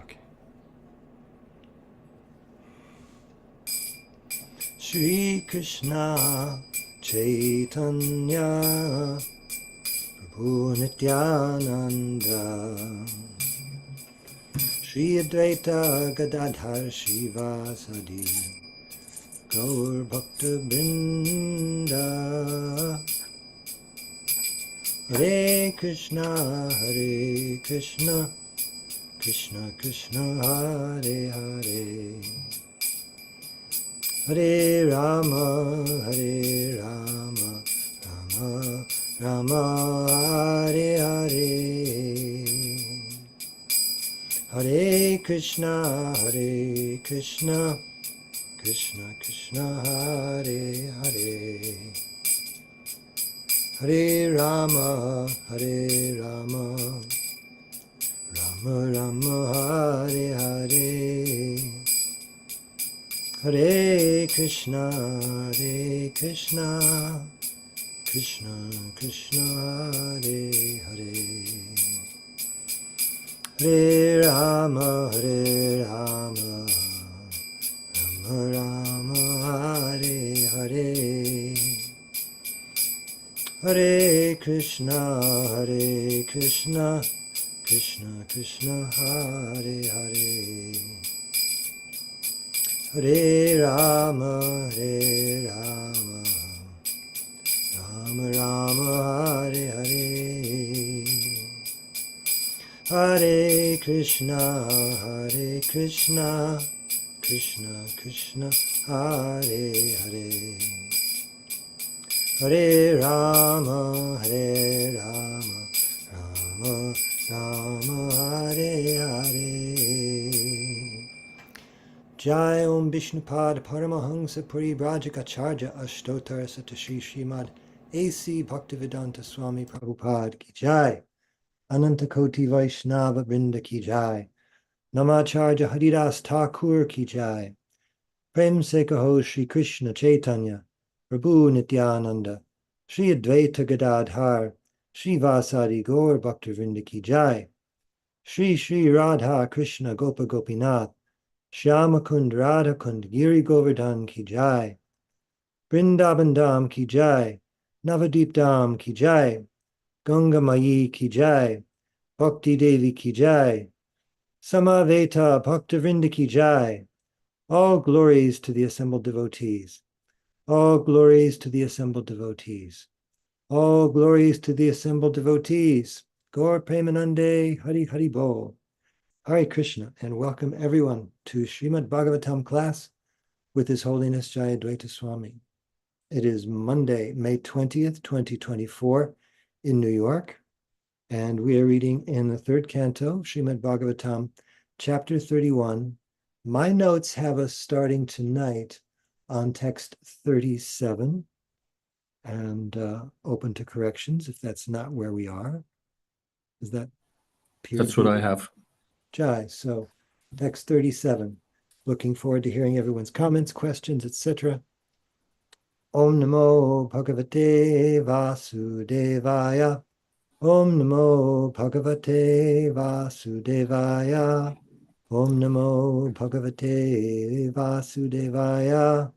Okay. Shri Krishna Chaitanya Prabhu Nityananda Shri Advaita Gadadhar Shivasadi Gaur Bhakta Brinda Hare Krishna Krishna Krishna Hare Hare Hare Rama Rama Rama Hare Hare Hare Krishna Krishna Krishna Hare Hare Hare Rama Rama Rama Hare Hare Hare Krishna Krishna Krishna Hare Hare Hare Rama Rama Rama Hare Hare Hare Krishna Krishna Krishna Hare Hare Hare Rama Rama Hare Hare Hare Krishna Krishna Hare Hare Hare Rama Rama Hare Hare Jai Om Vishnupad Paramahansa Puri Brajacacharya Ashtotar Satashi Srimad A.C. Bhaktivedanta Swami Prabhupada Ki Jai Ananta Koti Vaishnava Vrinda Ki Jai Namacharya Haridas Thakur Ki Jai Prem Se Kaho Shri Krishna Chaitanya Prabhu Nityananda Shri Advaita Gadadhar Shri Vasari Gaur Bhaktivinoda Ki Jai Shri Shri Radha Krishna Gopa Gopinath Shyama Kund Radha Kund Giri Govardhan Ki Jai Vrindavan Dham Ki Jai Navadip Dham Ki Jai Ganga Mayi Ki Jai Bhakti Devi Ki Jai Samaveta Bhaktivinoda Ki Jai. All glories to the assembled devotees. All glories to the assembled devotees. All glories to the assembled devotees. Gaur Premanande Hari Hari Bol. Hare Krishna, and welcome everyone to Srimad Bhagavatam class with His Holiness Jayadvaita Swami. It is Monday, May 20th, 2024 in New York, and we are reading in the third canto, Srimad Bhagavatam, chapter 31. My notes have us starting tonight on text 37 and open to corrections if that's not where we are. Is that That's what I have. Jai, so text 37. Looking forward to hearing everyone's comments, questions, etc. Om Namo Bhagavate Vasudevaya. Om Namo Bhagavate Vasudevaya. Om Namo Bhagavate Vasudevaya.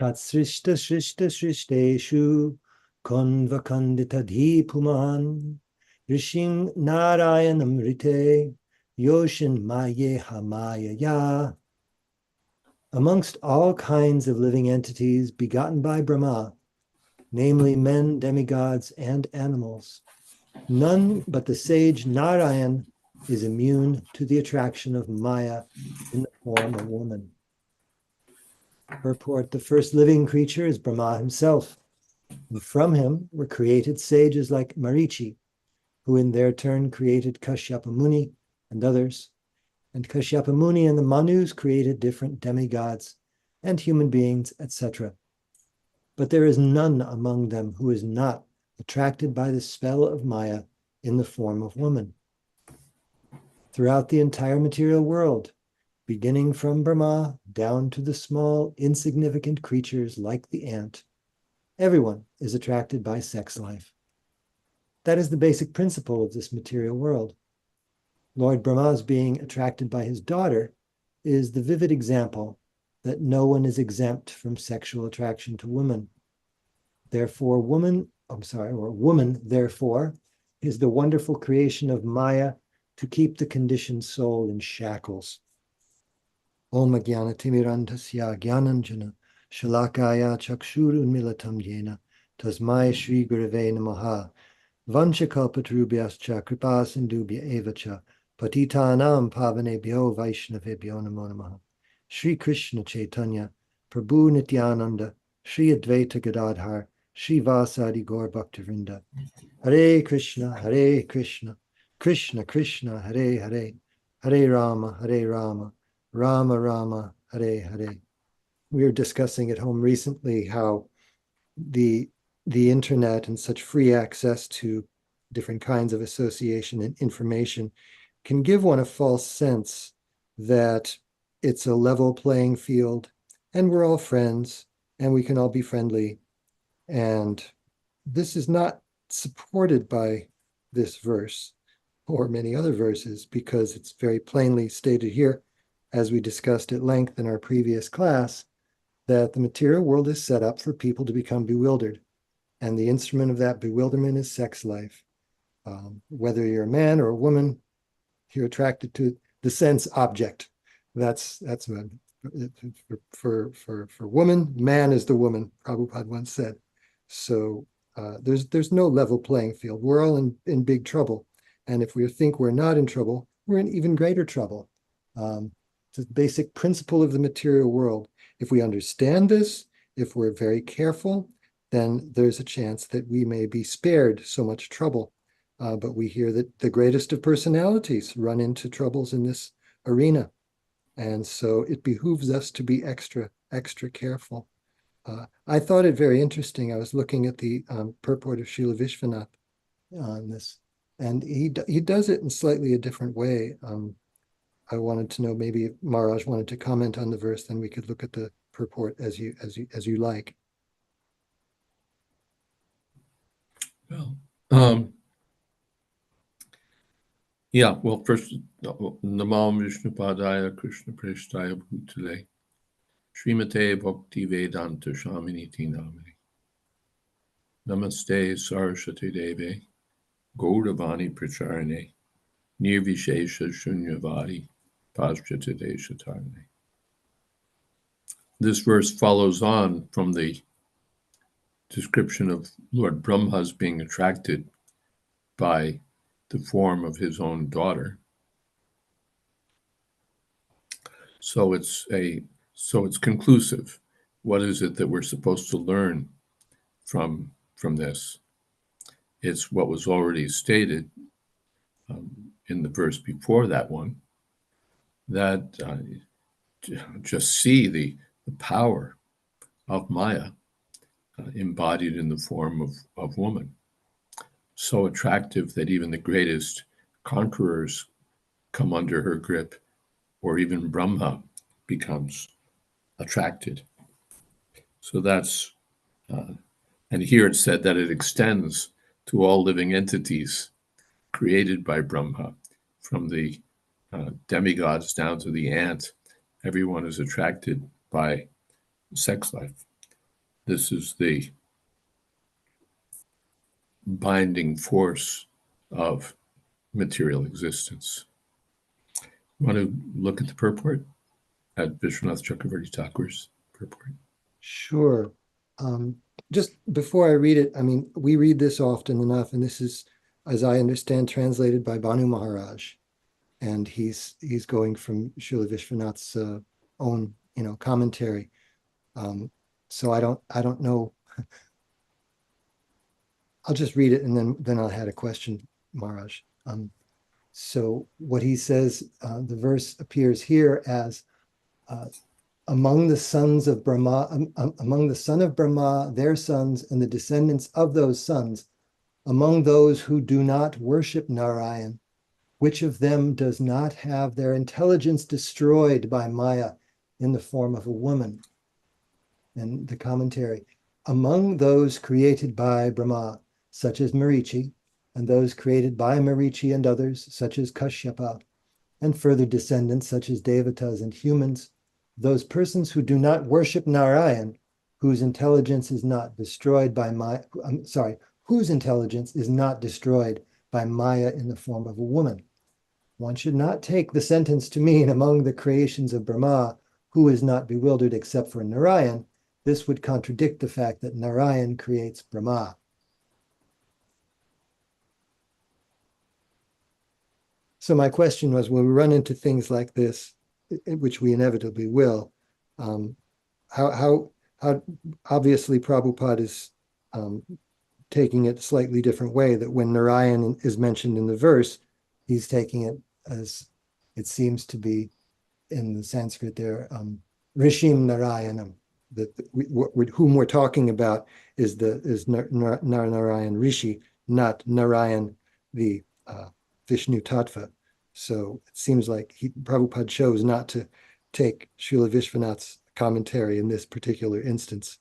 Tatsrishta Shrishta Srishteshu Konvakandita Dhipuman Rishing Narayanam Rite Yoshin Maye Hamayaya. Amongst all kinds of living entities begotten by Brahma, namely men, demigods, and animals, none but the sage Narayan is immune to the attraction of Maya in the form of woman. Purport: the first living creature is Brahma himself, and from him were created sages like Marichi, who in their turn created Kashyapa Muni and others, and Kashyapa Muni and the Manus created different demigods and human beings, etc. But there is none among them who is not attracted by the spell of Maya in the form of woman. Throughout the entire material world, beginning from Brahma down to the small, insignificant creatures like the ant, everyone is attracted by sex life. That is the basic principle of this material world. Lord Brahma's being attracted by his daughter is the vivid example that no one is exempt from sexual attraction to woman. Therefore, woman, therefore, is the wonderful creation of Maya to keep the conditioned soul in shackles. Om Jnana Timirantasya Jnananjana Shalakaya Chakshurunmilatam Yena Tasmai Shri Gurave Namaha Vanchakalpatarubhyascha Kripa Sindubhya Evacha Patitanam Pavanebhyo Vaishnavebhyo Namo Namaha. Shri Krishna Chaitanya Prabhu Nityananda Shri Advaita Gadadhar Shri Vasadi Gaur Bhaktivinoda. Hare Krishna, Krishna Krishna, Hare Hare, Hare Rama, Rama Rama, Hare Hare. We were discussing at home recently how the internet and such free access to different kinds of association and information can give one a false sense that it's a level playing field and we're all friends and we can all be friendly. And this is not supported by this verse or many other verses, because it's very plainly stated here, as we discussed at length in our previous class, that the material world is set up for people to become bewildered. And the instrument of that bewilderment is sex life. Whether you're a man or a woman, you're attracted to the sense object. That's for woman, man is the woman, Prabhupada once said. So there's no level playing field. We're all in big trouble. And if we think we're not in trouble, we're in even greater trouble. It's a basic principle of the material world. If we understand this, if we're very careful, then there's a chance that we may be spared so much trouble. But we hear that the greatest of personalities run into troubles in this arena. And so it behooves us to be extra careful. I thought it very interesting. I was looking at the purport of Srila Vishwanath on this, and he does it in slightly a different way. I wanted to know, maybe if Maharaj wanted to comment on the verse, then we could look at the purport as you like. Well, well, first, Namam Vishnupadaya Krishna Preshtaya Bhutale Srimate Bhakti Vedanta Shaminiti Namini Namaste Saraswati Deve Gauravani Pracharane Nirvishesha Shunyavadi Paschata Deshatarne. This verse follows on from the description of Lord Brahma's being attracted by the form of his own daughter. So it's conclusive. What is it that we're supposed to learn from this? It's what was already stated in the verse before that one, that just see the power of Maya embodied in the form of woman. So attractive that even the greatest conquerors come under her grip, or even Brahma becomes attracted. So that's, and here it's said that it extends to all living entities created by Brahma, from the demigods down to the ant. Everyone is attracted by sex life. This is the binding force of material existence. Want to look at the purport, at Vishwanath Chakravarti Thakur's purport? Sure. Just before I read it, I mean, we read this often enough, and this is, as I understand, translated by Bhanu Maharaj, and he's going from Srila Vishwanath's own, commentary. So I don't know. I'll just read it, and then I'll add a question, Maharaj. So what he says, the verse appears here as among the sons of Brahma, among the son of Brahma, their sons, and the descendants of those sons, among those who do not worship Narayan, which of them does not have their intelligence destroyed by Maya in the form of a woman? And the commentary, among those created by Brahma, such as Marichi, and those created by Marichi and others, such as Kashyapa, and further descendants, such as Devatas and humans, those persons who do not worship Narayan, whose intelligence is not destroyed by Maya, whose intelligence is not destroyed by Maya in the form of a woman. One should not take the sentence to mean among the creations of Brahma, who is not bewildered except for Narayan. This would contradict the fact that Narayan creates Brahma. So my question was, when we run into things like this, which we inevitably will, how obviously Prabhupada is taking it a slightly different way, that when Narayan is mentioned in the verse, he's taking it as it seems to be in the Sanskrit there, Rishim Narayanam, that whom we're talking about is Narayan Rishi, not Narayan the Vishnu Tattva. So it seems like Prabhupada chose not to take Srila Vishwanath's commentary in this particular instance.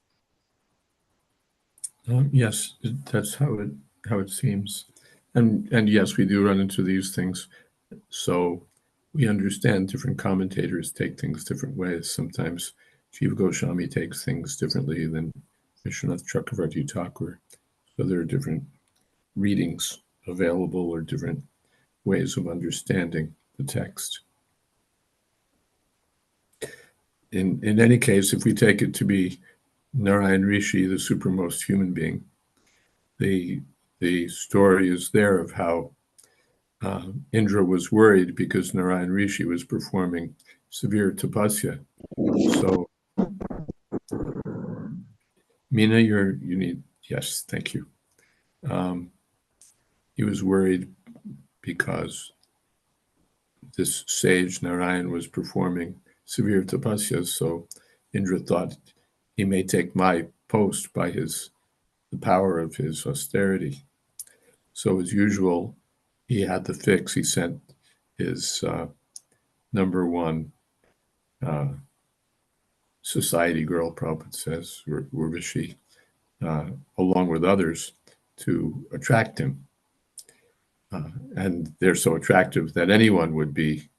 Yes, that's how it seems, and yes, we do run into these things. So we understand different commentators take things different ways. Sometimes Jiva Goswami takes things differently than Vishwanath Chakravarti Thakur. So there are different readings available or different ways of understanding the text. In any case, if we take it to be Narayan Rishi, the supermost human being, the story is there of how Indra was worried because Narayan Rishi was performing severe tapasya. So, Meena, you need, yes, thank you. He was worried because this sage Narayan was performing severe tapasya, so Indra thought he may take my post by the power of his austerity. So as usual, he had the fix. He sent his number one society girl, Prabhupada says, Urvashi, along with others, to attract him. And they're so attractive that anyone would be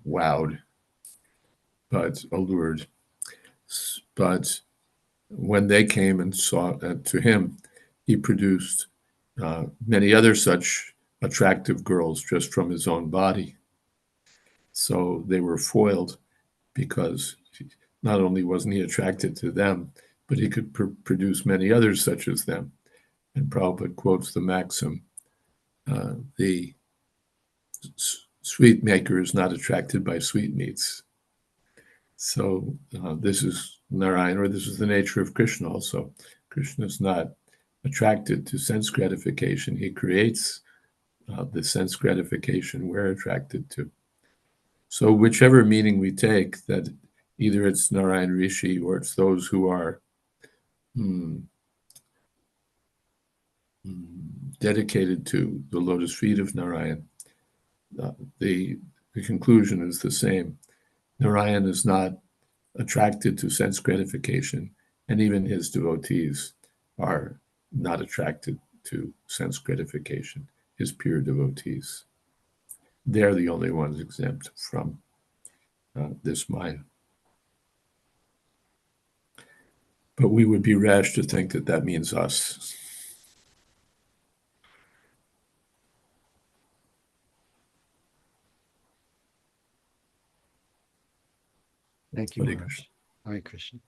wowed, but allured. But when they came and saw to him, he produced many other such attractive girls just from his own body. So they were foiled because not only wasn't he attracted to them, but he could produce many others such as them. And Prabhupada quotes the maxim, the sweet maker is not attracted by sweetmeats. So this is Narayan, or this is the nature of Krishna also. Krishna is not attracted to sense gratification. He creates the sense gratification we're attracted to. So whichever meaning we take, that either it's Narayan Rishi or it's those who are dedicated to the lotus feet of Narayan, the conclusion is the same. Narayan is not attracted to sense gratification, and even his devotees are not attracted to sense gratification, his pure devotees. They're the only ones exempt from this Maya. But we would be rash to think that that means us. Thank you, Maharaj. Hare Krishna.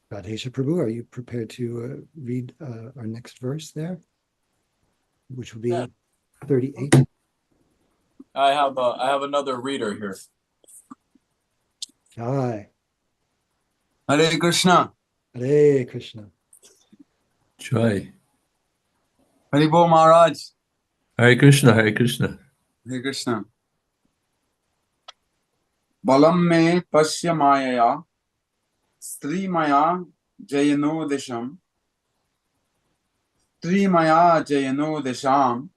Radhesha Prabhu, are you prepared to read our next verse there, which will be 38? I have another reader here. Hi. Hare Krishna. Hare Krishna. Jai. Haribo Maharaj. Hare Krishna, Hare Krishna. Hare Krishna. Balam me pasya maya stri maya Jayanodisham Trimaya Jayanodisham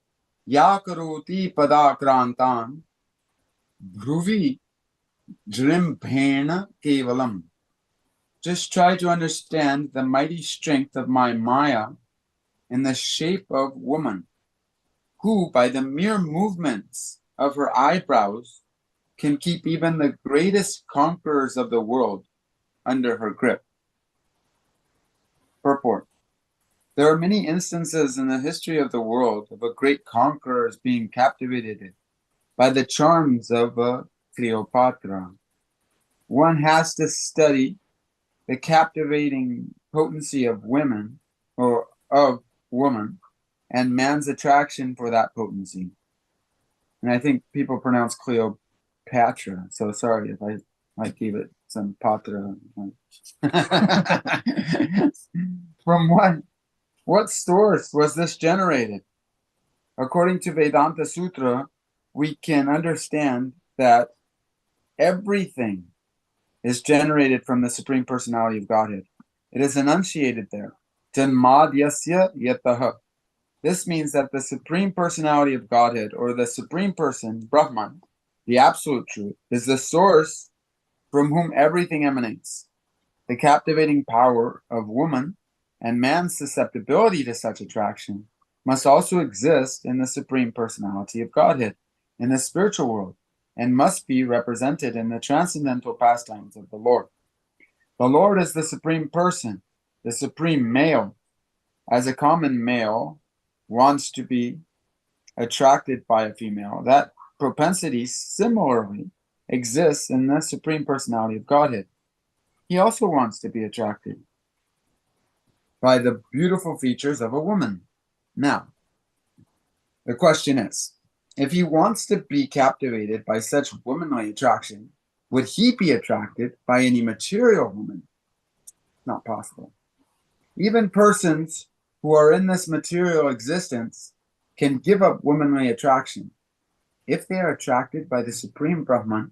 Yakaroti Padakrantan Bhruvi Jrimbhena Kevalam. Just try to understand the mighty strength of my Maya in the shape of woman, who by the mere movements of her eyebrows can keep even the greatest conquerors of the world under her grip. Purport. There are many instances in the history of the world of a great conquerors being captivated by the charms of Cleopatra. One has to study the captivating potency of women, or of woman, and man's attraction for that potency. And I think people pronounce Cleopatra, so sorry if I gave it some patra. From what source was this generated? According to Vedanta Sutra, we can understand that everything is generated from the Supreme Personality of Godhead. It is enunciated there. Janmadyasya yataha. This means that the Supreme Personality of Godhead, or the Supreme Person, Brahman, the Absolute Truth, is the source from whom everything emanates. The captivating power of woman and man's susceptibility to such attraction must also exist in the Supreme Personality of Godhead, in the spiritual world, and must be represented in the transcendental pastimes of the Lord. The Lord is the Supreme Person, the Supreme Male. As a common male wants to be attracted by a female, that propensity similarly exists in the Supreme Personality of Godhead. He also wants to be attracted by the beautiful features of a woman. Now, the question is, if he wants to be captivated by such womanly attraction, would he be attracted by any material woman? Not possible. Even persons who are in this material existence can give up womanly attraction if they are attracted by the Supreme Brahman.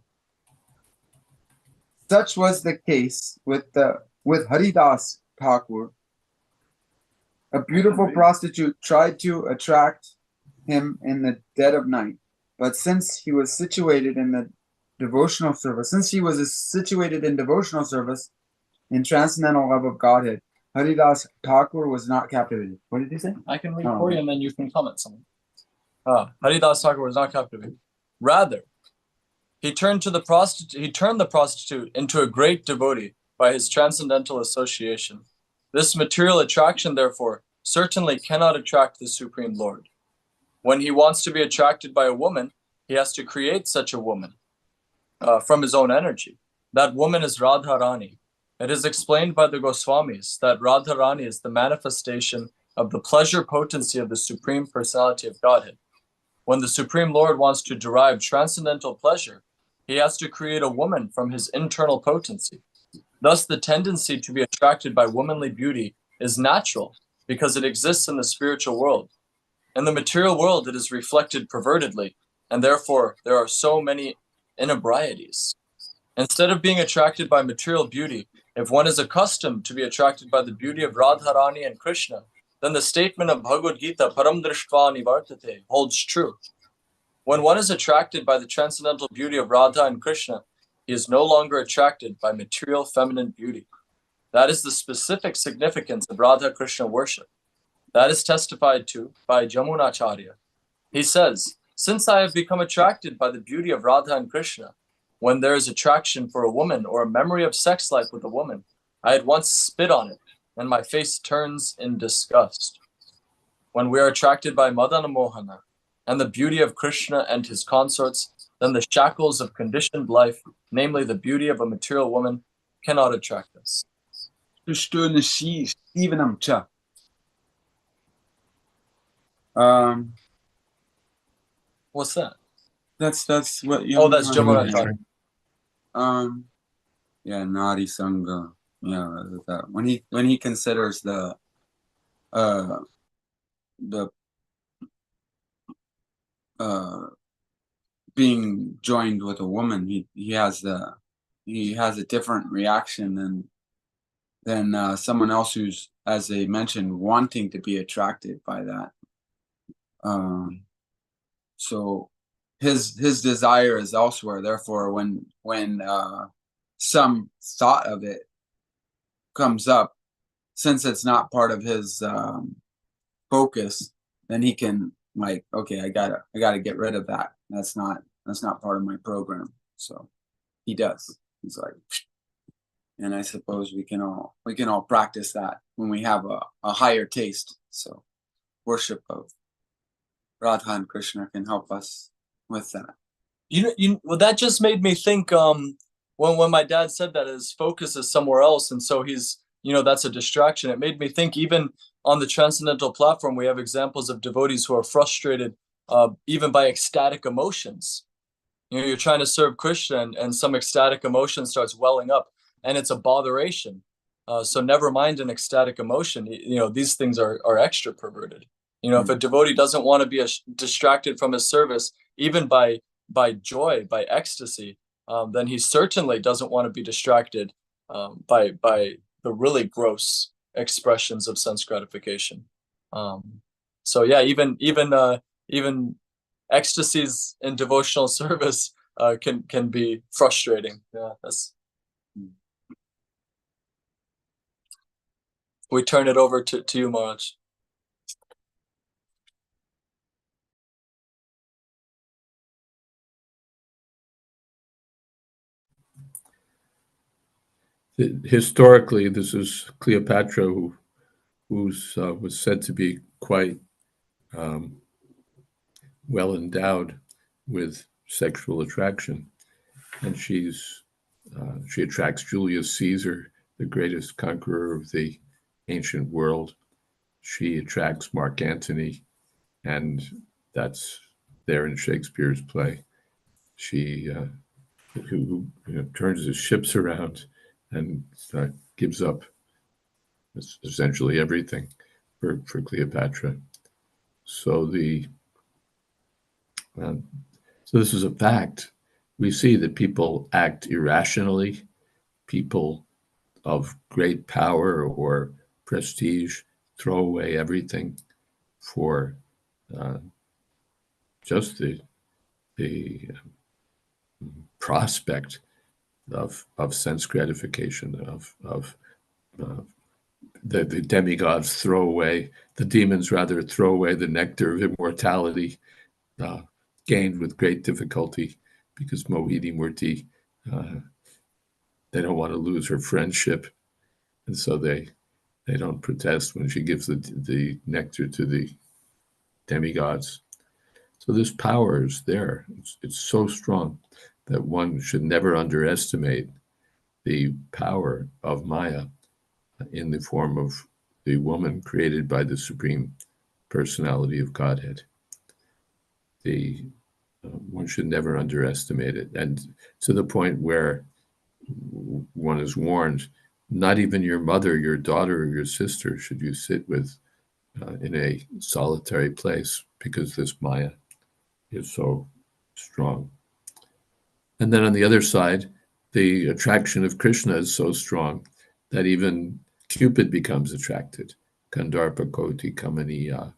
Such was the case with Haridas Thakur. A beautiful prostitute tried to attract him in the dead of night, but since he was situated in devotional service in transcendental love of Godhead, Haridas Thakur was not captivated. What did he say? I can read for you and then you can comment something. Haridas Thakur was not captivated. Rather, he turned the prostitute into a great devotee by his transcendental association. This material attraction, therefore, certainly cannot attract the Supreme Lord. When he wants to be attracted by a woman, he has to create such a woman from his own energy. That woman is Radharani. It is explained by the Goswamis that Radharani is the manifestation of the pleasure potency of the Supreme Personality of Godhead. When the Supreme Lord wants to derive transcendental pleasure, he has to create a woman from his internal potency. Thus, the tendency to be attracted by womanly beauty is natural because it exists in the spiritual world. In the material world, it is reflected pervertedly, and therefore there are so many inebrieties. Instead of being attracted by material beauty, if one is accustomed to be attracted by the beauty of Radharani and Krishna, then the statement of Bhagavad Gita, Param Drishtva Nivartate, holds true. When one is attracted by the transcendental beauty of Radha and Krishna, he is no longer attracted by material feminine beauty. That is the specific significance of Radha Krishna worship. That is testified to by Jamunacharya. He says, since I have become attracted by the beauty of Radha and Krishna, when there is attraction for a woman or a memory of sex life with a woman, I at once spit on it, and my face turns in disgust. When we are attracted by Madana Mohana and the beauty of Krishna and his consorts, then the shackles of conditioned life, namely the beauty of a material woman, cannot attract us. What's that? That's what you. Oh, that's Jamunacharya. Yeah, Nadi Sangha. Yeah, that when he considers the being joined with a woman, he has a different reaction than than someone else who's, as they mentioned, wanting to be attracted by that. So his desire is elsewhere. Therefore, when some thought of it comes up, since it's not part of his focus, then he can, like, okay, I gotta get rid of that. That's not part of my program. So he does. He's like, and I suppose we can all practice that when we have a higher taste. So worship of Radha and Krishna can help us with that. Well, that just made me think. When my dad said that his focus is somewhere else, and so he's, that's a distraction. It made me think, even on the transcendental platform, we have examples of devotees who are frustrated, even by ecstatic emotions. You're trying to serve Krishna, and some ecstatic emotion starts welling up, and it's a botheration. So never mind an ecstatic emotion. These things are extra perverted. If a devotee doesn't want to be distracted from his service, even by joy, by ecstasy, then he certainly doesn't want to be distracted by the really gross expressions of sense gratification. So yeah, even ecstasies in devotional service can be frustrating. Yeah, we turn it over to you, Maharaj. Historically, this is Cleopatra, who was said to be quite well endowed with sexual attraction, and she attracts Julius Caesar, the greatest conqueror of the ancient world. She attracts Mark Antony, and that's there in Shakespeare's play. She who turns his ships around and gives up essentially everything for Cleopatra. So this is a fact. We see that people act irrationally. People of great power or prestige throw away everything for just the prospect of sense gratification, of the demigods throw away, the demons rather throw away the nectar of immortality gained with great difficulty, because Mohini Murti, they don't want to lose her friendship, and so they don't protest when she gives the nectar to the demigods. So this power is there. It's so strong that one should never underestimate the power of Maya in the form of the woman created by the Supreme Personality of Godhead. One should never underestimate it, and to the point where one is warned, not even your mother, your daughter, or your sister should you sit with in a solitary place, because this Maya is so strong. And then on the other side, the attraction of Krishna is so strong that even Cupid becomes attracted. Kandarpa Koti Kamaniya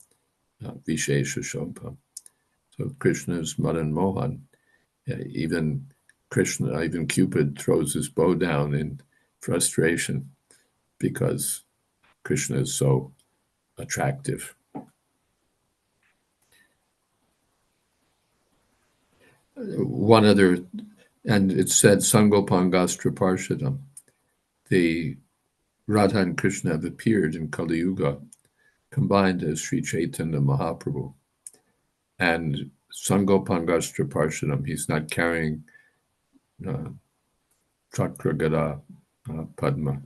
Vishesha Shobha. So Krishna's Madan Mohan. Even Cupid throws his bow down in frustration because Krishna is so attractive. One other, and it said Sangopangastra Parshadam, the Radha and Krishna have appeared in Kali Yuga, combined as Sri Chaitanya Mahaprabhu. And Sangopangastra Parshadam, he's not carrying Chakra Gada Padma,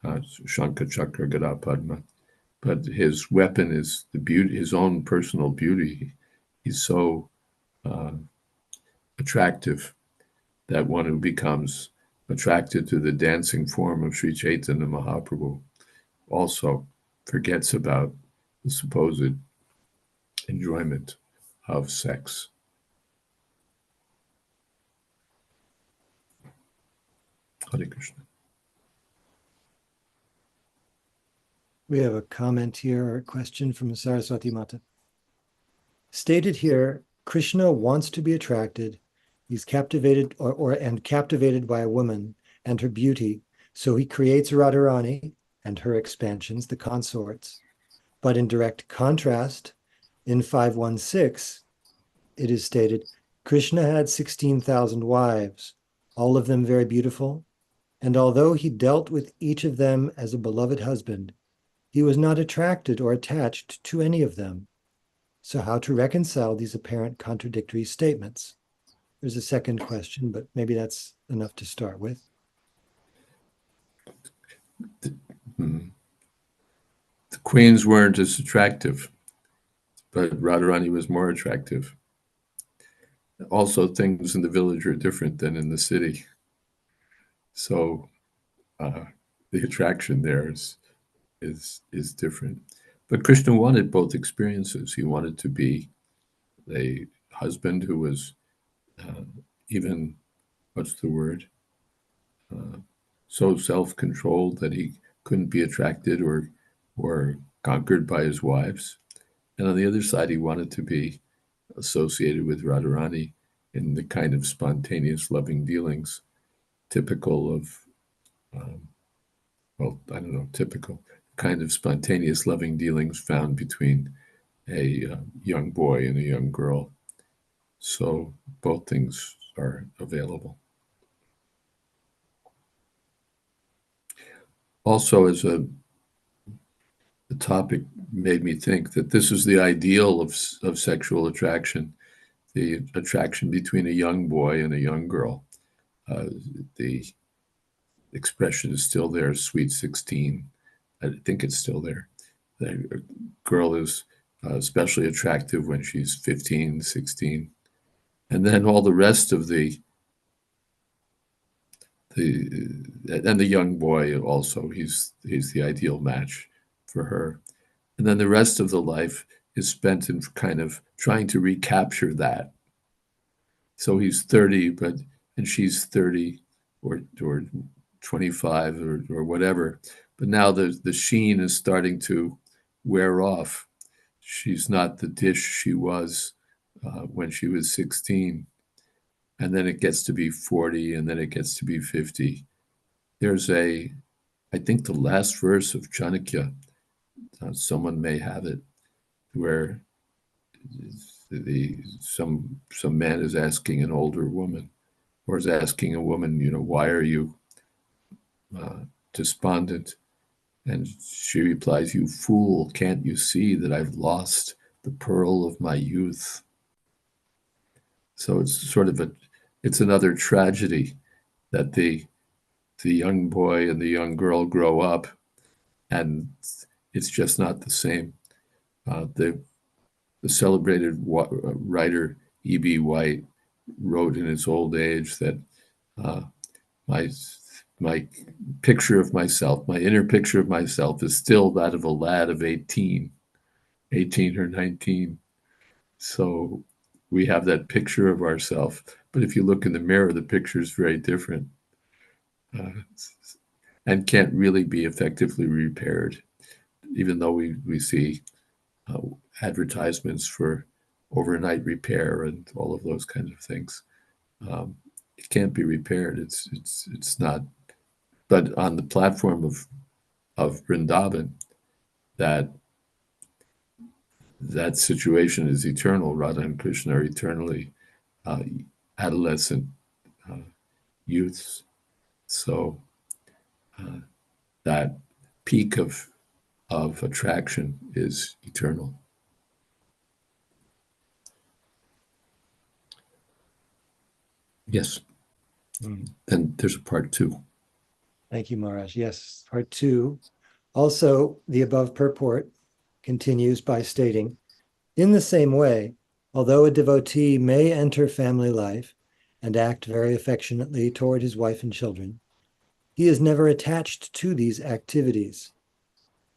Shankha Chakra Gada Padma, but his weapon is the beauty, his own personal beauty. He's so attractive that one who becomes attracted to the dancing form of Sri Chaitanya Mahaprabhu also forgets about the supposed enjoyment of sex. Hare Krishna. We have a comment here or a question from Saraswati Mata. Stated here, Krishna wants to be attracted. He's captivated and captivated by a woman and her beauty. So he creates Radharani and her expansions, the consorts. But in direct contrast, in 516, it is stated, Krishna had 16,000 wives, all of them very beautiful. And although he dealt with each of them as a beloved husband, he was not attracted or attached to any of them. So how to reconcile these apparent contradictory statements? There's a second question, but maybe that's enough to start with. The queens weren't as attractive, but Radharani was more attractive. Also, things in the village are different than in the city. So the attraction there is different. But Krishna wanted both experiences. He wanted to be a husband who was even, what's the word, so self-controlled that he couldn't be attracted or conquered by his wives. And on the other side, he wanted to be associated with Radharani in the kind of spontaneous loving dealings typical of, typical kind of spontaneous loving dealings found between a young boy and a young girl. So both things are available. Also, as the topic made me think that this is the ideal of sexual attraction, the attraction between a young boy and a young girl. The expression is still there, sweet 16. I think it's still there. The girl is especially attractive when she's 15, 16. And then all the rest of the young boy also, he's the ideal match for her. And then the rest of the life is spent in kind of trying to recapture that. So he's 30, and she's 30 or 25 or whatever. But now the sheen is starting to wear off. She's not the dish she was when she was 16. And then it gets to be 40, and then it gets to be 50. There's I think the last verse of Chanakya, someone may have it, where some man is asking an older woman, or is asking a woman, why are you despondent? And she replies, you fool, can't you see that I've lost the pearl of my youth? So it's sort of it's another tragedy that the young boy and the young girl grow up, and it's just not the same. The celebrated writer E.B. White wrote in his old age that my picture of myself, my inner picture of myself, is still that of a lad of 18 or 19. So we have that picture of ourselves, but if you look in the mirror, the picture is very different and can't really be effectively repaired, even though we see advertisements for overnight repair and all of those kinds of things. It can't be repaired. It's not. But on the platform of Vrindavan, that situation is eternal. Radha and Krishna are eternally adolescent youths. So that peak of attraction is eternal. Yes. And there's a part 2. Thank you, Maharaj. Yes, part 2. Also, the above purport continues by stating, in the same way, although a devotee may enter family life and act very affectionately toward his wife and children, he is never attached to these activities.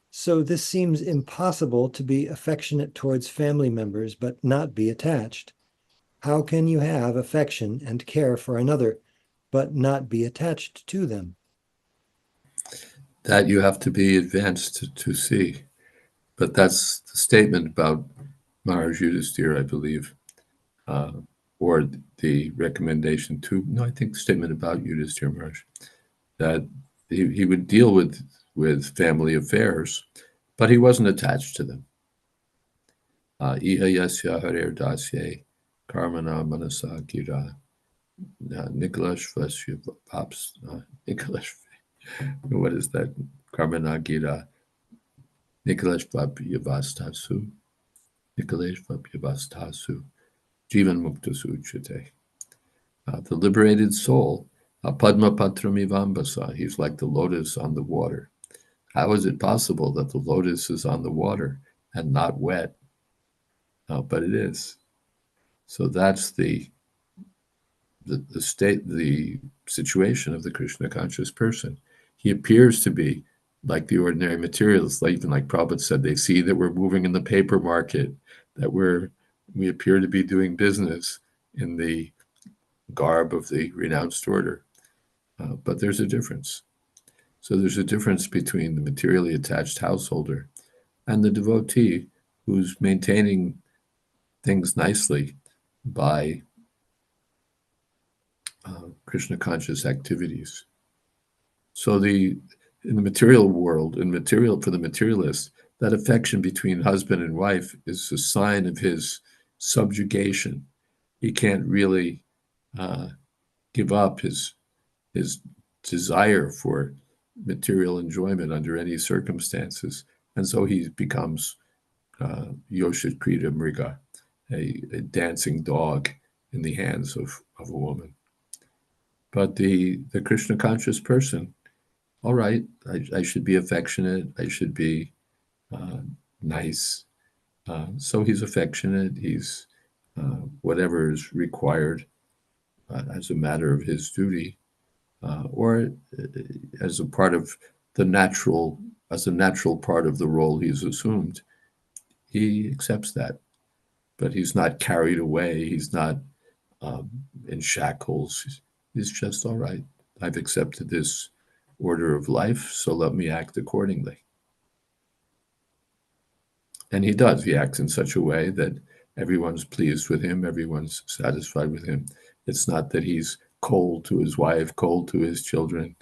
So this seems impossible, to be affectionate towards family members but not be attached. How can you have affection and care for another but not be attached to them? That you have to be advanced to see. But that's the statement about Maharaj Yudhisthira, I believe, or the recommendation to, no, I think the statement about Yudhisthira Maharaj, that he would deal with family affairs, but he wasn't attached to them. Iha yasya harer dasye karmana manasa gira Nikolash Vasya Pops Nikolash. What is that? Karmana gira Nikolash Vapyavastasu Nikolash Vapyavastasu Jivan Muktasu Uchate. The liberated soul, Padma Patramivambasa, he's like the lotus on the water. How is it possible that the lotus is on the water and not wet? But it is. So that's the state, the situation of the Krishna conscious person. He appears to be like the ordinary materialists, even like Prabhupada said, they see that we're moving in the paper market, that we appear to be doing business in the garb of the renounced order. But there's a difference. So there's a difference between the materially attached householder and the devotee who's maintaining things nicely by Krishna conscious activities. So in the material world, for the materialist, that affection between husband and wife is a sign of his subjugation. He can't really give up his desire for material enjoyment under any circumstances, and so he becomes Caitanya-caritamrta, a dancing dog in the hands of a woman. But the Krishna conscious person, all right, I should be affectionate, I should be nice. So he's affectionate, he's whatever is required as a matter of his duty, or as a part of the natural, as a natural part of the role he's assumed. He accepts that, but he's not carried away. He's not in shackles. He's just, all right, I've accepted this order of life, so let me act accordingly. And he does. He acts in such a way that everyone's pleased with him, everyone's satisfied with him. It's not that he's cold to his wife, cold to his children.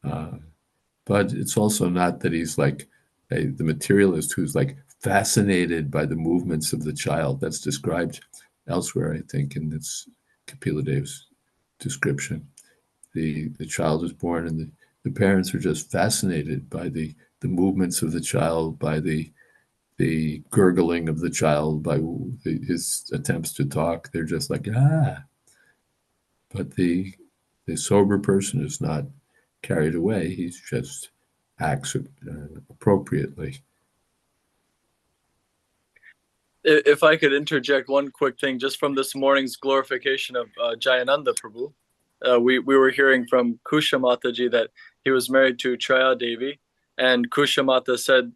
But it's also not that he's like the materialist who's like fascinated by the movements of the child. That's described elsewhere, I think, in this Kapiladev's description. The child is born and the parents are just fascinated by the movements of the child, by the gurgling of the child, by his attempts to talk. They're just like, ah. But the sober person is not carried away. He just acts appropriately. If I could interject one quick thing, just from this morning's glorification of Jayananda Prabhu, we were hearing from Kusha Mataji that he was married to Traya Devi, and Kusha Mata said,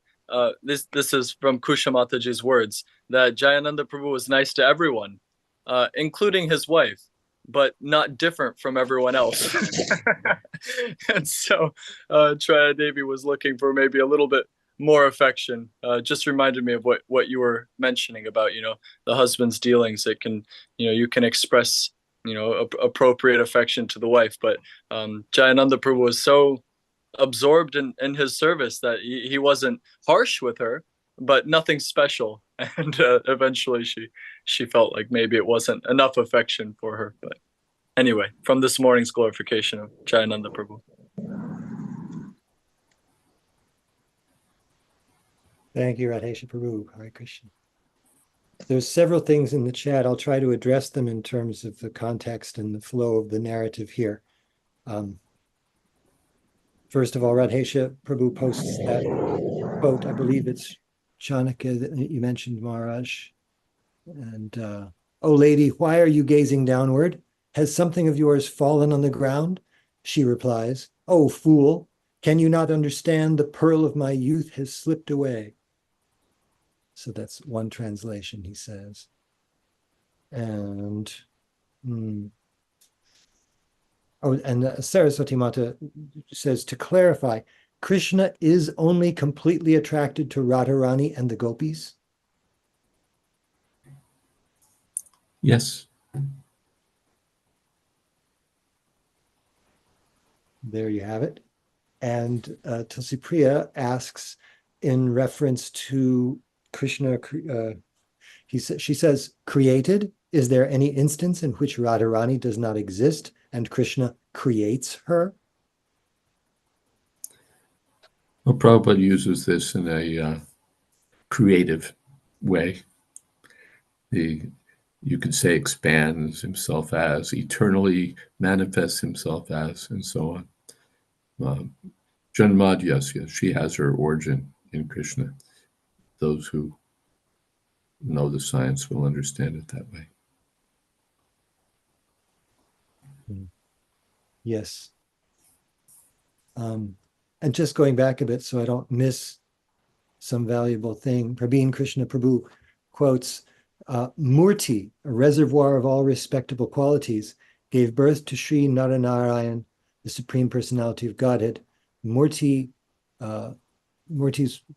this is from Kusha Mataji's words, that Jayananda Prabhu was nice to everyone, including his wife, but not different from everyone else. And so Traya Devi was looking for maybe a little bit more affection. Just reminded me of what you were mentioning about, the husband's dealings. It can, you can express, appropriate affection to the wife, but Jayananda Prabhu was so absorbed in his service that he wasn't harsh with her, but nothing special. And eventually she felt like maybe it wasn't enough affection for her. But anyway, from this morning's glorification of Jayananda Prabhu. Thank you, Radhesha Prabhu. Hare Krishna. There's several things in the chat. I'll try to address them in terms of the context and the flow of the narrative here. First of all, Radhesha Prabhu posts that quote. I believe it's Chanakya that you mentioned, Maharaj. And, oh, lady, why are you gazing downward? Has something of yours fallen on the ground? She replies, oh, fool, can you not understand the pearl of my youth has slipped away? So that's one translation, he says. And Saraswati Mata says, to clarify, Krishna is only completely attracted to Radharani and the gopis? Yes. There you have it. And Tulsipriya asks, in reference to Krishna, she says, created. Is there any instance in which Radharani does not exist and Krishna creates her? Well, Prabhupada uses this in a creative way. You could say expands himself as, eternally manifests himself as, and so on. Janmad, yes, she has her origin in Krishna. Those who know the science will understand it that way. Yes. And just going back a bit so I don't miss some valuable thing, Prabhin Krishna Prabhu quotes, Murti, a reservoir of all respectable qualities, gave birth to Sri Naranarayan, the Supreme Personality of Godhead. Murti,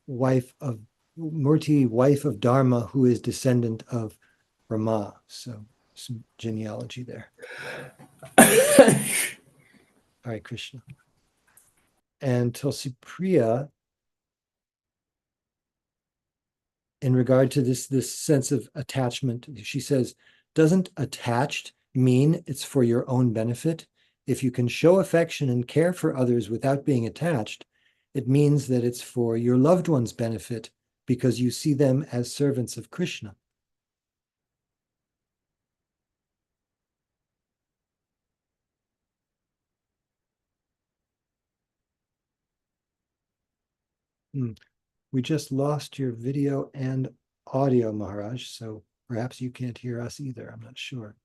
wife of Dharma, who is descendant of Brahma. So some genealogy there. Hare Krishna. And Tulsipriya, in regard to this sense of attachment, she says, doesn't attached mean it's for your own benefit? If you can show affection and care for others without being attached, it means that it's for your loved one's benefit because you see them as servants of Krishna. We just lost your video and audio, Maharaj, so perhaps you can't hear us either. I'm not sure.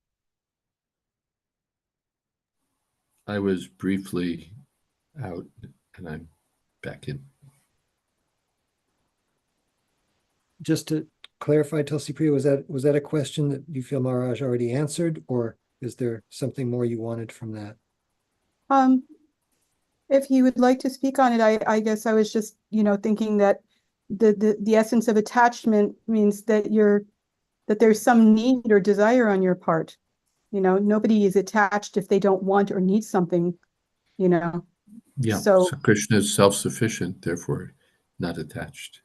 I was briefly out and I'm back in. Just to clarify, Tulsipriya, was that a question that you feel Maharaj already answered, or is there something more you wanted from that? If you would like to speak on it, I guess I was just, thinking that the essence of attachment means that there's some need or desire on your part. Nobody is attached if they don't want or need something, Yeah, So Krishna is self-sufficient, therefore not attached.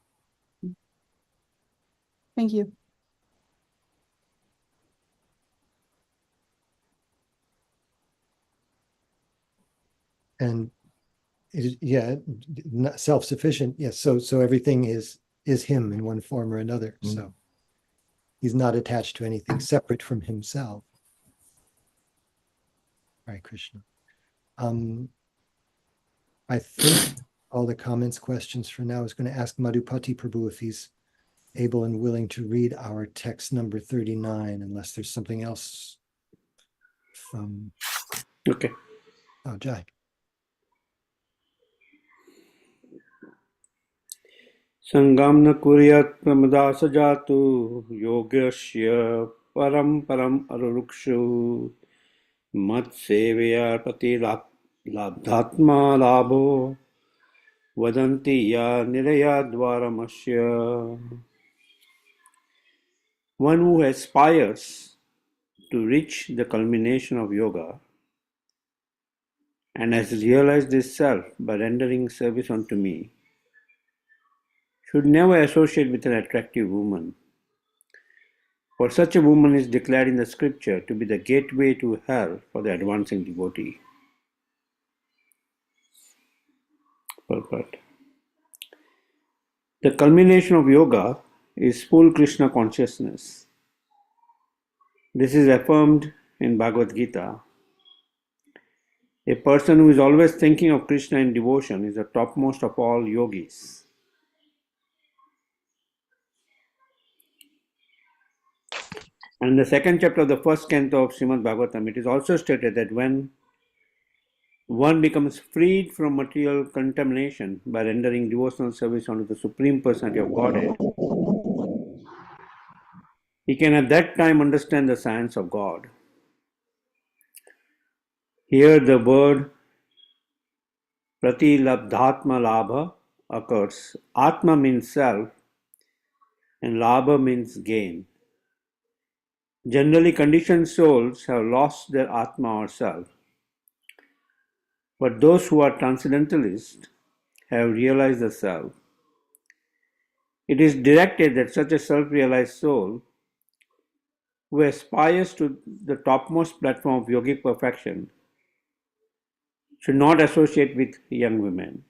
thank you. And not self-sufficient. Yes, so everything is him in one form or another. So he's not attached to anything separate from himself. Hare Krishna. I think all the comments, questions for now. I was going to ask Madhupati Prabhu if he's able and willing to read our text number 39, unless there's something else. Okay. Oh, Jai. Sangam na kuryat pramadasa jatu yogasya param arurukshu mat sevaya prati labdhatma labho vadanti ya niraya dvaramasya. One who aspires to reach the culmination of yoga and has realized this self by rendering service unto me should never associate with an attractive woman. For such a woman is declared in the scripture to be the gateway to hell for the advancing devotee. Purport. The culmination of yoga is full Krishna consciousness. This is affirmed in Bhagavad Gita. A person who is always thinking of Krishna in devotion is the topmost of all yogis. And in the second chapter of the first canto of Srimad Bhagavatam, it is also stated that when one becomes freed from material contamination by rendering devotional service unto the Supreme Personality of Godhead, he can at that time understand the science of God. Here the word pratilabdhatma labha occurs. Atma means self and labha means gain. Generally, conditioned souls have lost their Atma or self, but those who are transcendentalists have realized the self. It is directed that such a self-realized soul who aspires to the topmost platform of yogic perfection should not associate with young women.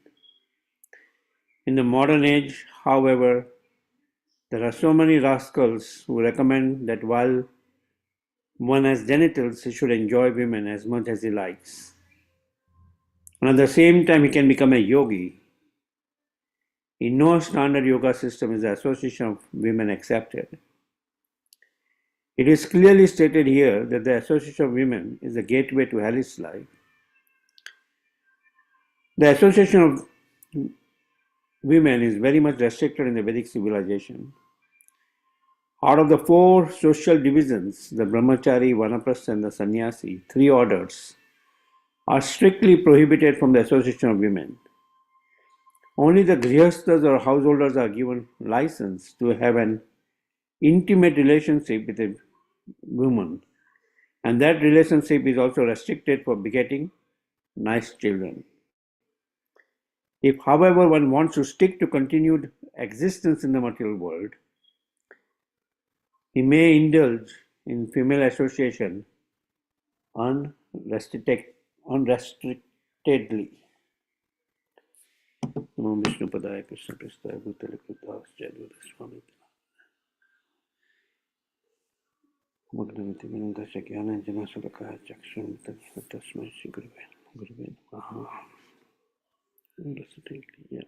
In the modern age, however, there are so many rascals who recommend that while one has genitals, he should enjoy women as much as he likes. And at the same time, he can become a yogi. In no standard yoga system is the association of women accepted. It is clearly stated here that the association of women is the gateway to hellish life. The association of women is very much restricted in the Vedic civilization. Out of the 4 social divisions, the brahmachari, vanaprastha and the sannyasi, 3 orders, are strictly prohibited from the association of women. Only the grihasthas or householders are given license to have an intimate relationship with a woman, and that relationship is also restricted for begetting nice children. If, however, one wants to stick to continued existence in the material world, he may indulge in female association unrestrictedly. Namo Vishnu Padaya Krishna Prestaya Bhutale Kritaas Jayadvaita Swami Bhagavati Vinodasya Jnana Jana Salakaya Chakshun Tasmai Shri Guruve Namaha. Yeah.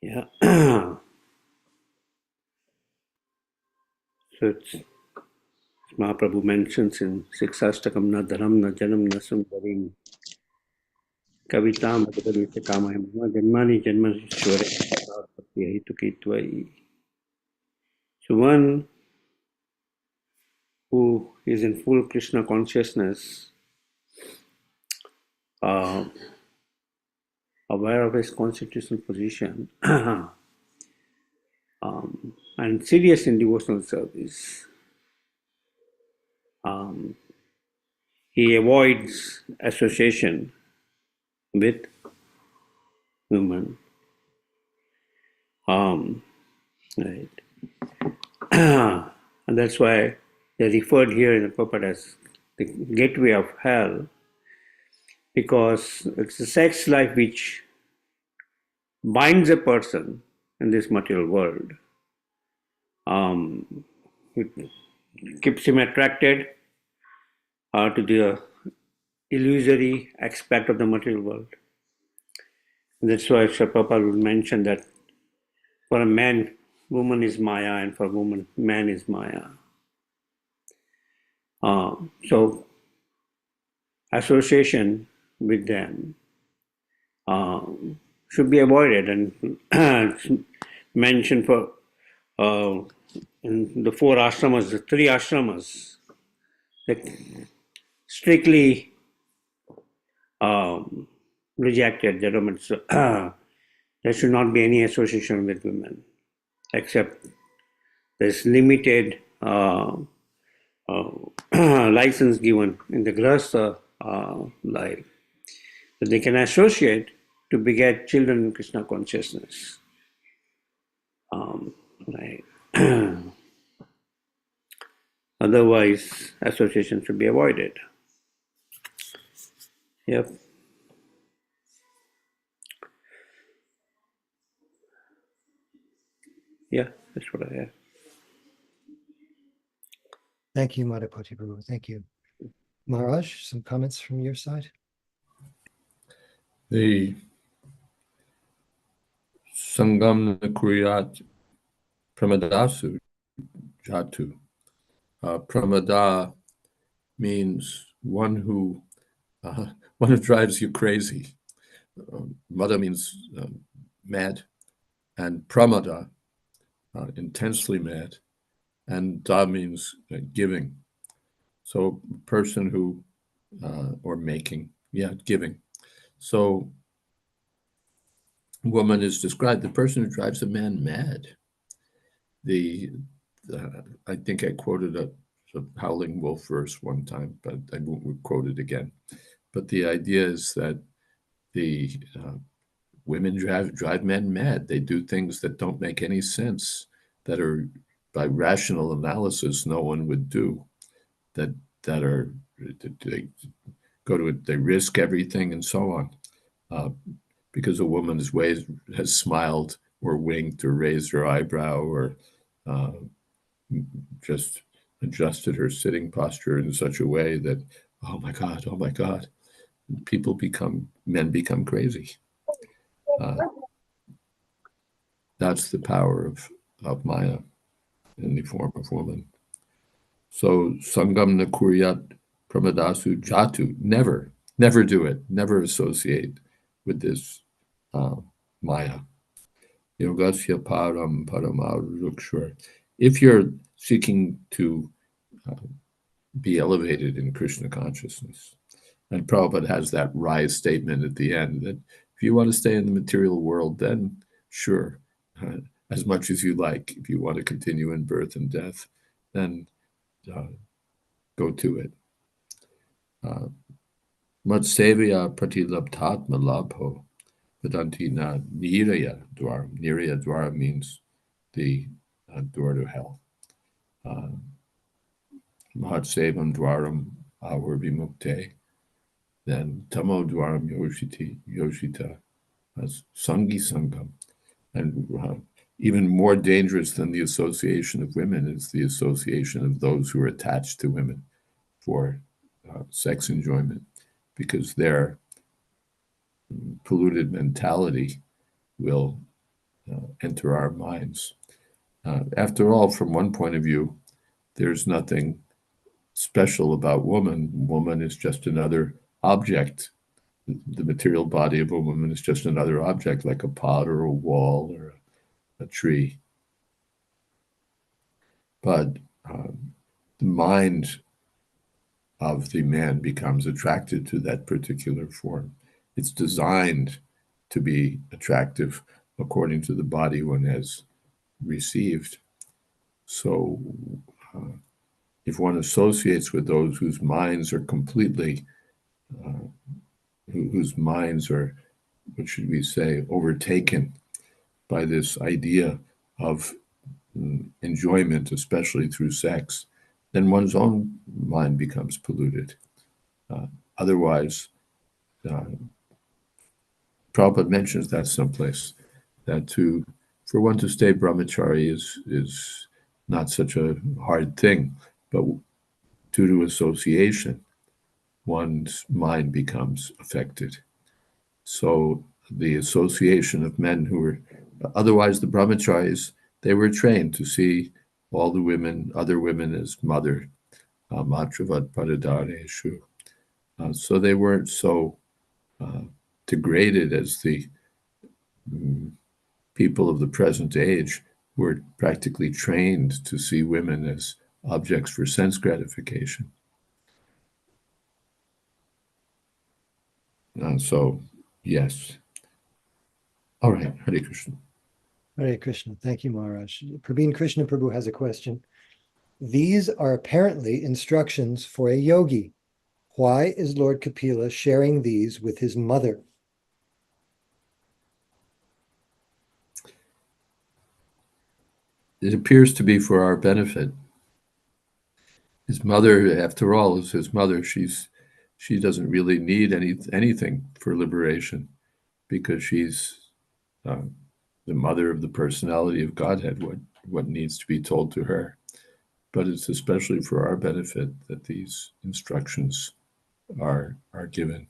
Yeah. So it's Mahaprabhu mentions in Siksastakam na dharam na janam na sundharim kavitam adavita kamaya mama janmani janmashware hitukitva. So one who is in full Krishna consciousness, aware of his constitutional position, and serious in devotional service, he avoids association with women. Right. And that's why they referred here in the Prabhupada as the gateway of hell, because it's the sex life which binds a person in this material world. It keeps him attracted to the illusory aspect of the material world. And that's why Sri Prabhupada would mention that for a man, woman is Maya, and for a woman, man is Maya. So association with them should be avoided, and it's mentioned for in the 4 ashramas, the 3 ashramas, that strictly rejected. There should not be any association with women, except there's limited license given in the grahastha life, that they can associate to beget children in Krishna consciousness. Right. Otherwise, association should be avoided. Yep. Yeah, that's what I have. Thank you, Madhupati Prabhu. Thank you. Maharaj, some comments from your side? The Sangam Kuriyat Pramadasu Jatu. Pramada means one who drives you crazy. Mada means mad, and pramada, intensely mad, and da means giving. So person who, or making, giving. So woman is described, the person who drives a man mad. I think I quoted a Howling Wolf verse one time, but I won't quote it again. But the idea is that the women drive men mad. They do things that don't make any sense, that are, by rational analysis, no one would do. That are, they go to it, they risk everything and so on, because a woman has smiled or winked or raised her eyebrow or just adjusted her sitting posture in such a way that, oh my God, men become crazy. That's the power of Maya in the form of woman. So Sangam na kuryat pramadasu jatu, never do it, never associate with this Maya. Yogasya param paramar. If you're seeking to be elevated in Krishna consciousness, and Prabhupada has that rise statement at the end, that if you want to stay in the material world, then sure, as much as you like. If you want to continue in birth and death, then go to it. Matsevya pratilabtatma labho vedanti na niraya dwaram. Niraya dwaram means the door to hell. Mahatsevam dwaram ahur vimukte. Then tamo dwaram yoshita, sangi sangam. And even more dangerous than the association of women is the association of those who are attached to women for sex enjoyment, because their polluted mentality will enter our minds. After all, from one point of view, there's nothing special about woman. Woman is just another object. The material body of a woman is just another object, like a pot or a wall or a tree. But the mind of the man becomes attracted to that particular form. It's designed to be attractive according to the body one has received. So if one associates with those whose minds are completely, whose minds are, what should we say, overtaken by this idea of enjoyment, especially through sex, then one's own mind becomes polluted. Otherwise, Prabhupada mentions that someplace, that for one to stay brahmachari is not such a hard thing, but due to association, one's mind becomes affected. So the association of men who were, otherwise the brahmacharis, they were trained to see all the women, other women, as mother, matravad paradareshu. So they weren't so degraded as the people of the present age, who are practically trained to see women as objects for sense gratification. So, yes. All right, Hare Krishna. Hare Krishna. Thank you, Maharaj. Prabhin Krishna Prabhu has a question. These are apparently instructions for a yogi. Why is Lord Kapila sharing these with his mother? It appears to be for our benefit. His mother, after all, is his mother. She doesn't really need anything for liberation, because she's the mother of the personality of Godhead. What needs to be told to her? But it's especially for our benefit that these instructions are given.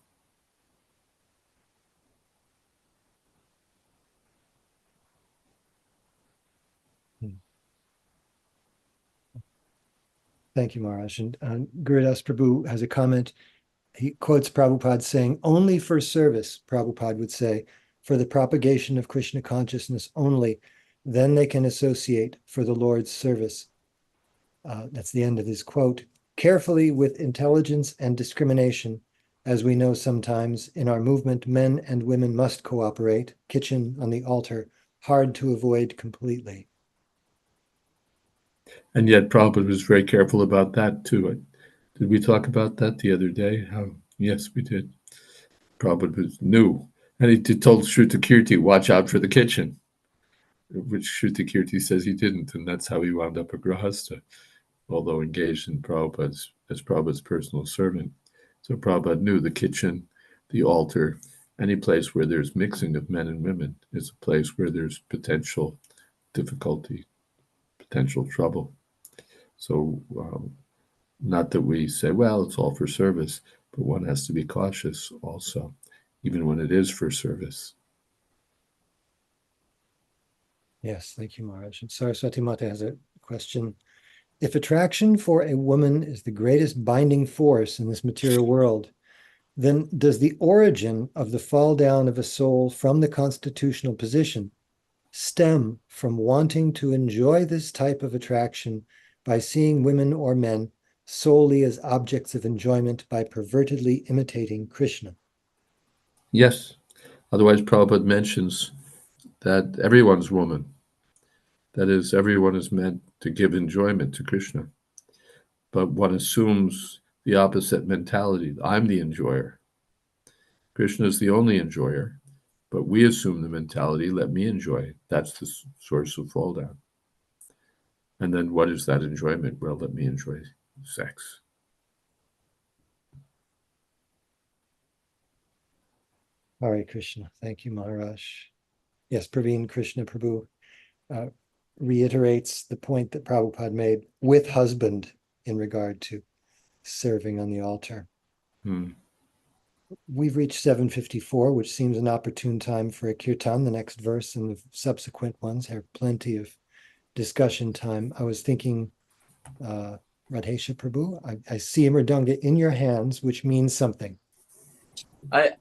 Thank you, Maharaj. And Gurudas Prabhu has a comment. He quotes Prabhupada saying, only for service, Prabhupada would say, for the propagation of Krishna consciousness only, then they can associate for the Lord's service. That's the end of his quote. carefully with intelligence and discrimination. As we know sometimes, in our movement, men and women must cooperate. Kitchen on the altar, hard to avoid completely. And yet Prabhupada was very careful about that too. Did we talk about that the other day? Yes, we did. Prabhupada knew. And he told Shrutakirti, watch out for the kitchen, which Shrutakirti says he didn't. And that's how he wound up a grahasta, although engaged in as Prabhupada's personal servant. So Prabhupada knew the kitchen, the altar, any place where there's mixing of men and women is a place where there's potential difficulty, potential trouble. So not that we say, well, it's all for service, but one has to be cautious also, even when it is for service. Yes, thank you, Maharaj. And Saraswati Mata has a question. If attraction for a woman is the greatest binding force in this material world, then does the origin of the fall down of a soul from the constitutional position stem from wanting to enjoy this type of attraction by seeing women or men solely as objects of enjoyment by pervertedly imitating Krishna? Yes. Otherwise, Prabhupada mentions that everyone's woman. That is, everyone is meant to give enjoyment to Krishna. But one assumes the opposite mentality. I'm the enjoyer. Krishna is the only enjoyer. But we assume the mentality, let me enjoy. That's the source of fall down. And then what is that enjoyment? Well, let me enjoy sex. Hare Krishna. Thank you, Maharaj. Yes, Praveen Krishna Prabhu reiterates the point that Prabhupada made with husband in regard to serving on the altar. We've reached 7:54, which seems an opportune time for a kirtan. The next verse and the subsequent ones have plenty of discussion time. I was thinking, Radhesha Prabhu, I see a mridanga in your hands, which means something. I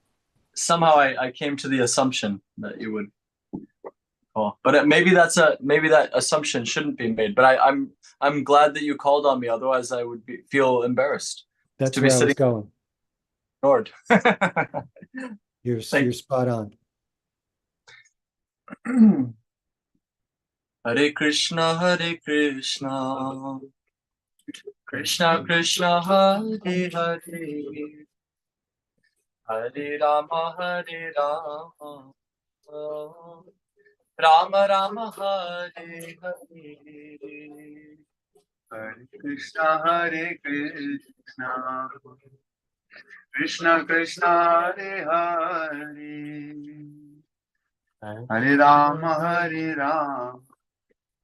came to the assumption that you would call, but maybe that assumption shouldn't be made. But I'm glad that you called on me. Otherwise, I would feel embarrassed. That's to where be I was sitting going. ignored. You're spot on. Hare Krishna, Krishna Krishna, Hare Hare, Hare Rama, Rama Rama, Hare Hare, Hare Krishna, Krishna Krishna, Hare Hare, Hare Rama,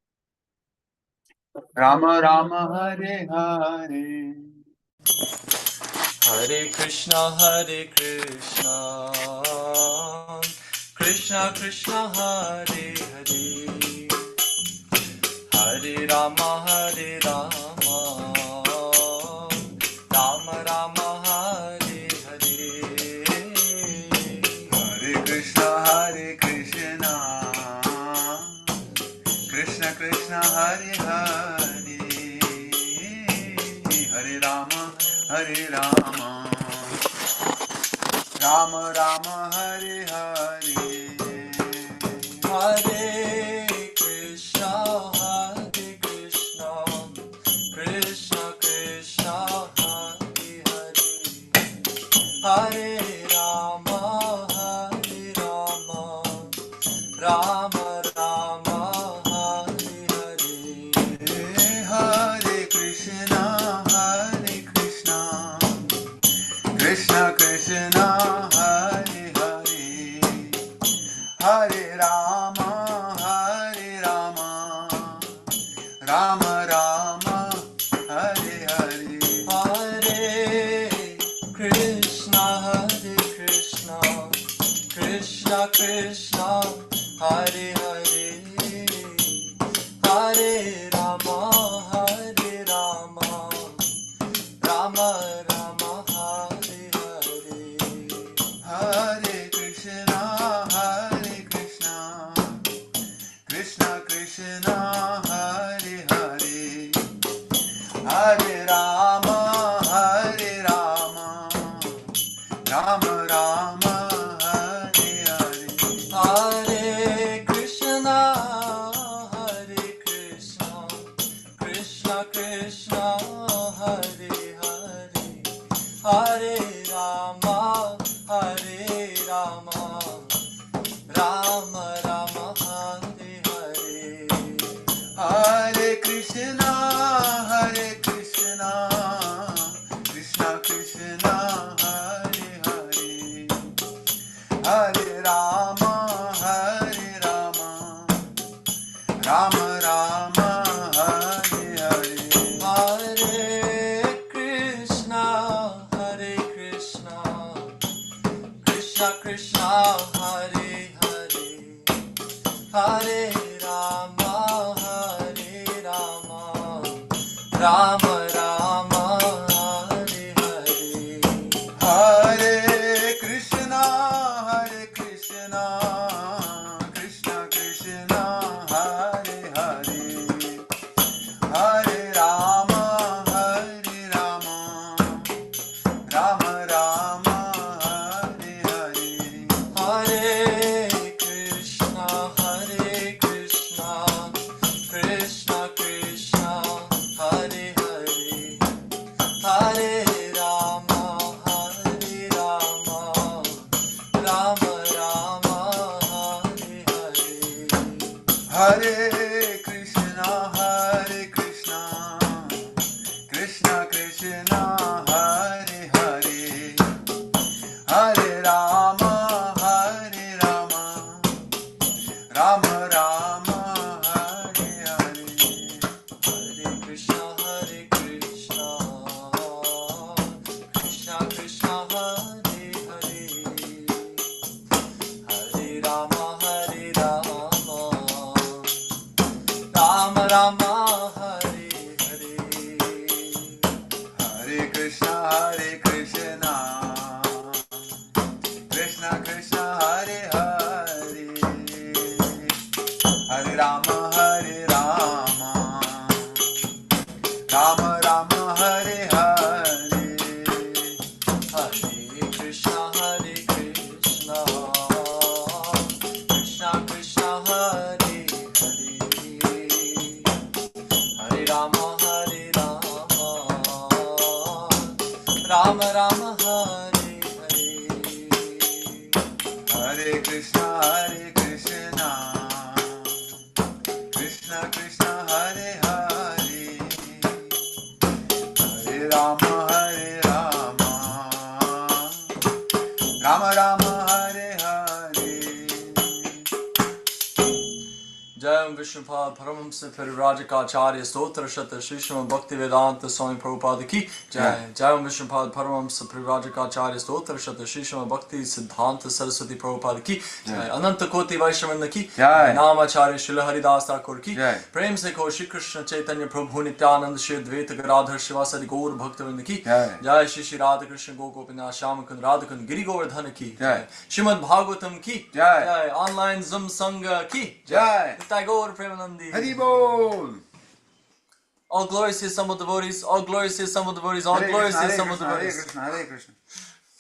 Rama Rama, Hare Hare. Hare Krishna, Krishna Krishna, Hare Hare, Hare Rama, Rama Rama, Hare Hare. Hare Krishna, Krishna Krishna, Hare Hare, Hare Rama, Rama Rama, Hare Hare. Hare Krishna, Krishna Krishna, Hare Hare, Hare Rama, Rama Rama, Hare Hare. Hare Krishna, Krishna Krishna, Hare Hare, Hare Rama, Rama Rama, Hare Hare. Hare Krishna, Krishna Krishna, Hare Hare, Hare Rama, Rama Rama, Hare Hare. Hare Krishna, Krishna Krishna, Hare Hare, Hare Rama, Rama, Rama Rama Hare Hare, Hare Krishna, Krishna Krishna, Hare Hare, Hare Rama, Rama Rama, Hare Hare. Hare Krishna, Krishna Krishna, Hare Hare, Hare Rama, Rama Rama, Hare Hare. Hare Krishna, Krishna Krishna, Hare Hare, Hare Rama, Rama Rama, Hare Hare. Hare Krishna, Krishna Krishna, Hare Hare, Hare Rama, Rama Rama, Hare Hare. Hare Krishna, Krishna Krishna, Hare Hare, Hare Rama, Rama Rama, Hare Hare. Hare Krishna, Krishna Krishna, Hare Hare, Hare Rama, Rama Rama, Hare Hare. Hare Krishna, Krishna Krishna, Hare Hare, Hare Rama, Rama Rama, Hare Hare. Hare Krishna, Krishna Krishna, Hare Hare, Hare Rama, Rama Rama, Hare Hare. Hare Krishna, Krishna Krishna, Hare Hare, Hare Rama, Rama Rama, Hare Hare. Jai Vishnupad Paramahamsa Parivrajakaacharya Stotra Shata Shri Srimad Bhaktivedanta Swami Prabhupada Ki Jai. Jai Vishnupad Paramahamsa Parivrajakaacharya Stotra Shata Shri Srimad Bhakti Siddhanta Saraswati Prabhupada Ki Jai. Ananta Koti Vaishnavinda Ki Jai. Namacharya Srila Haridas Thakur Ki Jai. Prem Se Ko Shri Krishna Chaitanya Prabhu Nityananda Shri Advaita Gadadhar Shivasadi Gaur Bhaktavinda Ki Jai. Jai Shri Shri Radha Krishna Gopinath Shamakund Radhakund Giri Govardhana Ki Jai. Srimad Bhagavatam Ki Jai. Online Zoom Sangha Ki Jai. Nitai Gaur Premanandi. Haribol. All glories to some of devotees, all glories to some of devotees, all Hare glories Krishna, to some Hare of Krishna, Hare devotees. Krishna, Hare Krishna.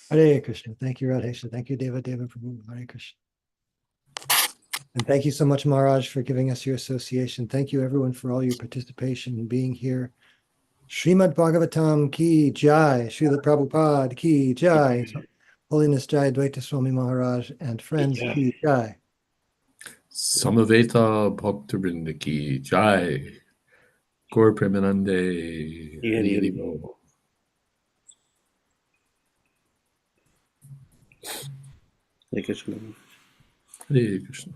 Hare Krishna. Thank you, Radhesha. Thank you, Deva Prabhu. Hare Krishna. And thank you so much, Maharaj, for giving us your association. Thank you, everyone, for all your participation and being here. Srimad Bhagavatam ki jai. Srila Prabhupada ki jai. Holiness Jayadvaita Swami Maharaj and friends ki jai. Samaveta Bhaktivinoda ki Jai. Gaur Premanande. Hare Hare Krishna. Hare Krishna.